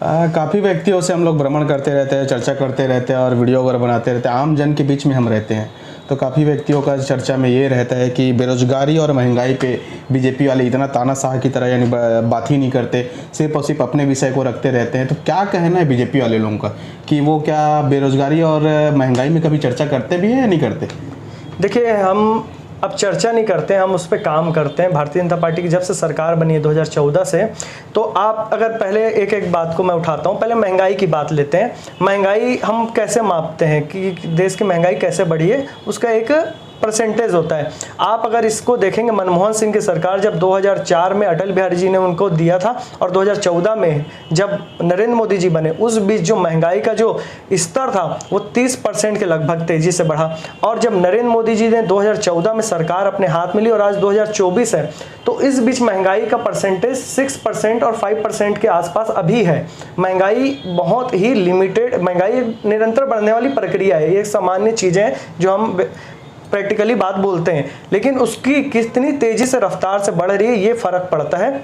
काफ़ी व्यक्तियों से हम लोग भ्रमण करते रहते हैं, चर्चा करते रहते हैं और वीडियो वगैरह बनाते रहते हैं। आम जन के बीच में हम रहते हैं, तो काफ़ी व्यक्तियों का चर्चा में ये रहता है कि बेरोज़गारी और महंगाई पे बीजेपी वाले इतना तानाशाह की तरह यानी बात ही नहीं करते, सिर्फ और सिर्फ अपने विषय को रखते रहते हैं। तो क्या कहना है बीजेपी वाले लोगों का कि वो क्या बेरोज़गारी और महंगाई में कभी चर्चा करते भी हैं या नहीं करते? देखिए, हम अब चर्चा नहीं करते हैं, हम उस पर काम करते हैं। भारतीय जनता पार्टी की जब से सरकार बनी है 2014 से, तो आप अगर पहले एक एक बात को मैं उठाता हूँ। पहले महंगाई की बात लेते हैं। महंगाई हम कैसे मापते हैं कि देश की महंगाई कैसे बढ़ी है, उसका एक परसेंटेज होता है। आप अगर इसको देखेंगे, मनमोहन सिंह की सरकार जब 2004 में अटल बिहारी जी ने उनको दिया था और 2014 में जब नरेंद्र मोदी जी बने, उस बीच जो महंगाई का जो स्तर था वो 30% के लगभग तेजी से बढ़ा। और जब नरेंद्र मोदी जी ने 2014 में सरकार अपने हाथ में ली और आज 2024 है, तो इस बीच महंगाई का परसेंटेज 6% और 5% के आसपास अभी है। महंगाई बहुत ही लिमिटेड, महंगाई निरंतर बढ़ने वाली प्रक्रिया है, ये सामान्य चीज़ें हैं जो हम प्रैक्टिकली बात बोलते हैं, लेकिन उसकी कितनी तेजी से रफ्तार से बढ़ रही है ये फर्क पड़ता है।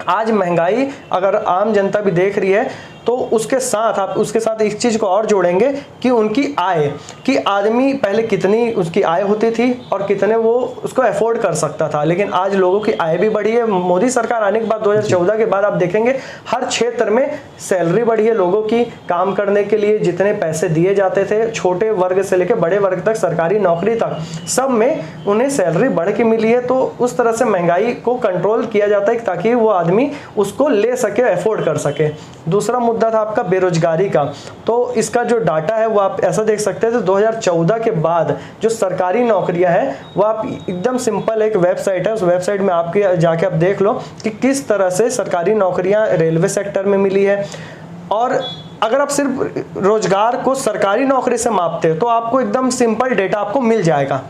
आज महंगाई अगर आम जनता भी देख रही है, तो उसके साथ आप उसके साथ एक चीज़ को और जोड़ेंगे कि उनकी आय, कि आदमी पहले कितनी उसकी आय होती थी और कितने वो उसको अफोर्ड कर सकता था, लेकिन आज लोगों की आय भी बढ़ी है। मोदी सरकार आने के बाद 2014 के बाद आप देखेंगे हर क्षेत्र में सैलरी बढ़ी है लोगों की। काम करने के लिए जितने पैसे दिए जाते थे, छोटे वर्ग से लेकर बड़े वर्ग तक, सरकारी नौकरी तक, सब में उन्हें सैलरी बढ़ के मिली है। तो उस तरह से महंगाई को कंट्रोल किया जाता है ताकि वो आदमी उसको ले सके, अफोर्ड कर सके। दूसरा मुद्दा था आपका बेरोजगारी का, तो इसका जो डाटा है वो आप ऐसा देख सकते हैं। तो 2014 के बाद जो सरकारी नौकरियां हैं वो आप एकदम सिंपल एक वेबसाइट है, उस वेबसाइट में आपके जाके आप देख लो कि किस तरह से सरकारी नौकरियां रेलवे सेक्टर में मिली है। और अगर आप सिर्फ रोजगार को सरकारी नौकरी से मापते हो तो आपको एकदम सिंपल डेटा आपको मिल जाएगा।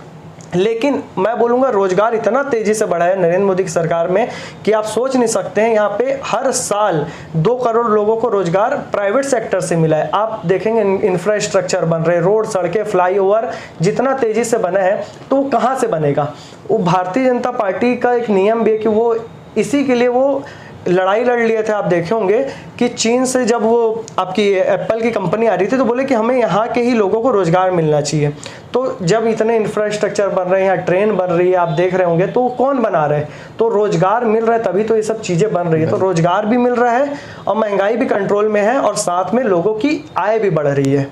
लेकिन मैं बोलूँगा रोजगार इतना तेजी से बढ़ा है नरेंद्र मोदी की सरकार में कि आप सोच नहीं सकते हैं। यहाँ पे हर साल 2 करोड़ लोगों को रोजगार प्राइवेट सेक्टर से मिला है। आप देखेंगे इंफ्रास्ट्रक्चर बन रहे, रोड, सड़कें, फ्लाईओवर जितना तेजी से बना है, तो वो कहाँ से बनेगा? वो भारतीय जनता पार्टी का एक नियम भी है कि वो इसी के लिए वो लड़ाई लड़ लिए थे। आप देखे होंगे कि चीन से जब वो आपकी एप्पल की कंपनी आ रही थी तो बोले कि हमें यहाँ के ही लोगों को रोजगार मिलना चाहिए। तो जब इतने इंफ्रास्ट्रक्चर बन रहे हैं, यहाँ ट्रेन बन रही है, आप देख रहे होंगे, तो कौन बना रहे हैं? तो रोजगार मिल रहा है, तभी तो ये सब चीजें बन रही है। तो रोजगार भी मिल रहा है और महंगाई भी कंट्रोल में है और साथ में लोगों की आय भी बढ़ रही है।